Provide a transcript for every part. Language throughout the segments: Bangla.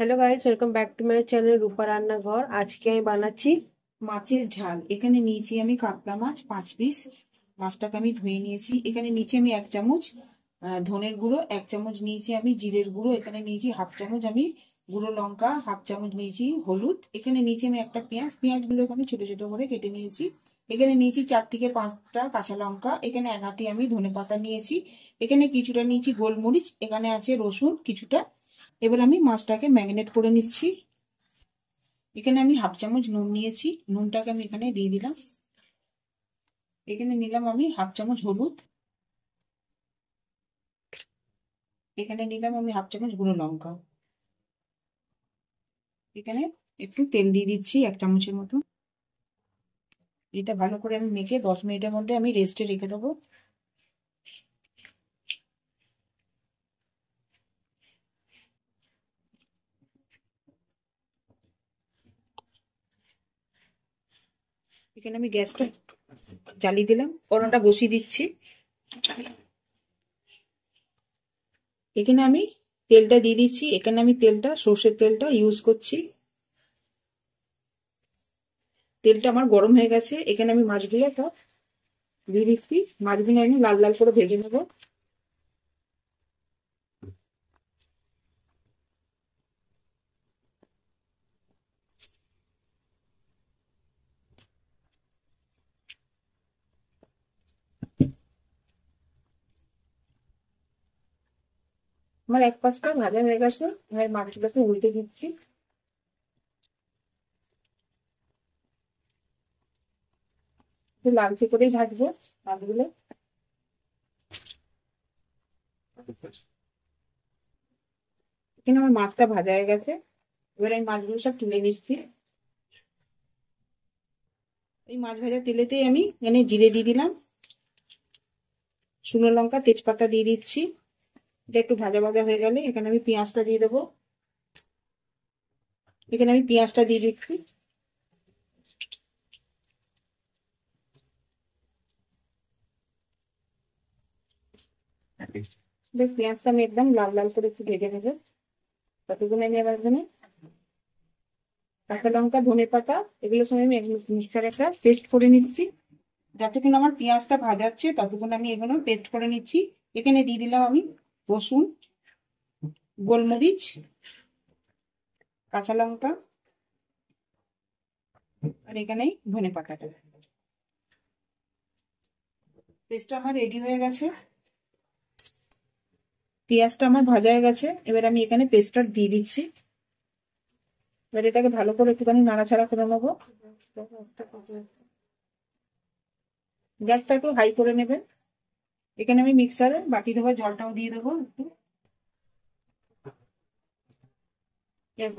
Hello guys, welcome back to my channel Rupa Rannaghar. আজকে আমি বানাচ্ছি মাছের ঝাল। এখানে নিয়েছি আমি কাতলা মাছ 5 পিস। মাছটাকে আমি ধুয়ে নিয়েছি। এখানে নিচে আমি 1 চামচ ধনের গুঁড়ো, 1 চামচ নিয়েছি আমি জিরের গুঁড়ো, এখানে নিয়েছি হাফ চামচ আমি গুঁড়ো লঙ্কা, হাফ চামচ নিয়েছি হলুদ। এখানে নিচে আমি একটা পেঁয়াজগুলোকে আমি ছোট ছোট করে কেটে নিয়েছি। এখানে নিয়েছি 4 থেকে 5টা কাঁচা লঙ্কা, এখানে 1 আঁটি আমি ধনেপাতা নিয়েছি, এখানে কিছুটা নিয়েছি গোলমরিচ, এখানে আছে রসুন কিছুটা। এবার আমি মাছটাকে ম্যারিনেট করে নিচ্ছি। এখানে আমি হাফ চামচ নুন নিয়েছি, নুনটাকে আমি এখানে দিয়ে দিলাম। এখানে নিলাম আমি হাফ চামচ হলুদ, এখানে নিলাম আমি হাফ চামচ গুঁড়ো লঙ্কা। এখানে একটু তেল দিয়ে দিচ্ছি 1 চামচের মতো। এটা ভালো করে আমি মেখে 10 মিনিটের মধ্যে আমি রেস্টে রেখে দেবো। এখানে আমি গ্যাসটা জ্বালিয়ে দিলাম, কড়াটা বসিয়ে দিচ্ছি। এখানে আমি তেলটা দিয়ে দিচ্ছি। এখানে আমি সর্ষের তেলটা ইউজ করছি। তেলটা আমার গরম হয়ে গেছে, এখানে আমি মাছগুলো দিয়ে দিচ্ছি। মাছগুলো আমি লাল লাল করে ভেজে নেবো। আমার এক পাশটা ভাজা হয়ে গেছে, এবার মাছগুলোকে উল্টে দিচ্ছি। একটু লালচে করেই ভাজবো মাছগুলো। এখানে আমার মাছটা ভাজা হয়ে গেছে, এবার আমি মাছগুলো সব তুলে নিচ্ছি। এই মাছ ভাজা তেলেতেই আমি এখানে জিরে দিয়ে দিলাম, শুকনো লঙ্কা, তেজপাতা দিয়ে দিচ্ছি। এটা একটু ভাজা ভাজা হয়ে গেলে এখানে আমি পেঁয়াজটা দিয়ে দেবো। এখানে আমি পেঁয়াজটা দিয়ে দিচ্ছি। পেঁয়াজটা আমি একদম লাল লাল করে একটু ভেজে নেবো। ততক্ষণ আমি এবার এখানে কাঁচা লঙ্কা, ধনে পাতা এগুলোর সঙ্গে আমি মিক্সারে একটা পেস্ট করে নিচ্ছি। যতক্ষণ আমার পেঁয়াজটা ভাজাচ্ছে ততক্ষণ আমি এগুলো পেস্ট করে নিচ্ছি। এখানে দিয়ে দিলাম আমি রসুন, গোলমরিচ, কাঁচা লঙ্কা, আর এখানেই ধনে পাতাটা। পেস্টটা আমার রেডি হয়ে গেছে, পেঁয়াজটা আমার ভাজা হয়ে গেছে। এবার আমি এখানে পেস্টটা দিয়ে দিচ্ছি। এবার এটাকে ভালো করে একটুখানি নাড়াচাড়া করে নেবো। গ্যাসটা একটু হাই করে নেবেন। এখানে আমি মিক্সারে বাটি দেবো, জলটাও দিয়ে দেবো একটু।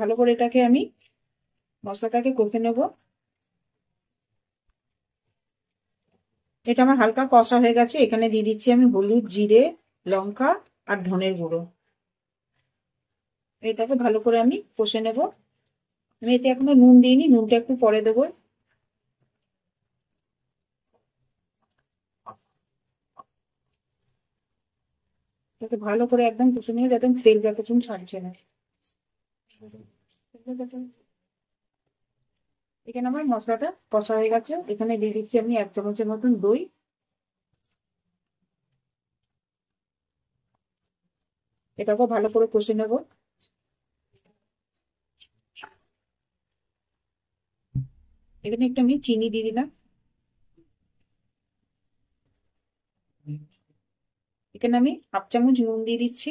ভালো করে এটাকে আমি মশলাটাকে কষে নেবো। এটা আমার হালকা কষা হয়ে গেছে, এখানে দিয়ে দিচ্ছি আমি হলুদ, জিরে, লঙ্কা আর ধনের গুঁড়ো। এটাকে ভালো করে আমি কষে নেব। আমি এতে এখনো নুন দিইনি, নুনটা একটু পরে দেবো। এটাকে ভালো করে একদম কষে নিয়ে যাতে তেল যতক্ষণ ছাড়ছে না। এখানে আমার মশলাটা কষা হয়ে গেছে, এখানে দিয়ে দিচ্ছি আমি 1 চামচের মতন দই। এটাকেও ভালো করে কষে নেব। এখানে একটু আমি চিনি দিয়ে দিলাম। এখানে আমি হাফ চামচ নুন দিয়ে দিচ্ছি।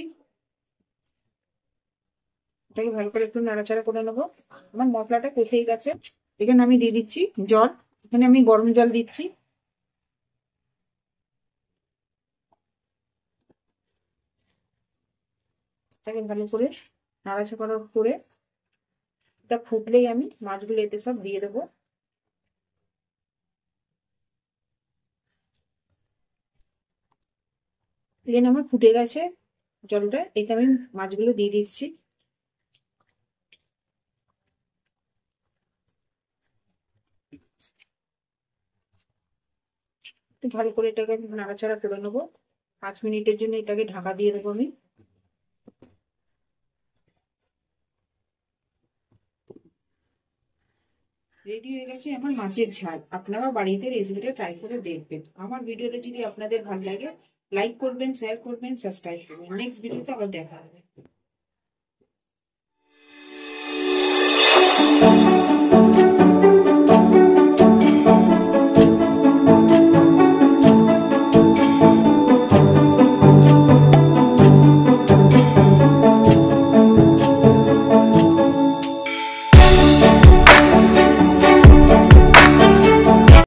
এটাকে ভালো করে একটু নাড়াচাড়া করে নেবো। আমার মশলাটা কষেই গেছে, এখানে আমি দিয়ে দিচ্ছি জল। এখানে আমি গরম জল দিচ্ছি। এটাকে ভালো করে নাড়াচাড়া করে এটা ফুটলেই আমি মাছগুলো এতে সব দিয়ে দেবো। এখানে আমার ফুটে গেছে জলটা, এটা আমি মাছগুলো দিয়ে দিচ্ছি। একটু ভালো করে এটাকে নাড়াচাড়া করে নেবো। 5 মিনিটের জন্য এটাকে ঢাকা দিয়ে দেবো আমি। রেডি হয়ে গেছে আমার মাছের ঝাল। আপনারা বাড়িতে রেসিপিটা ট্রাই করে দেখবেন। আমার ভিডিওটা যদি আপনাদের ভালো লাগে লাইক করবেন, শেয়ার করবেন, সাবস্ক্রাইব করবেন। নেক্সট ভিডিওতে আবার দেখা হবে।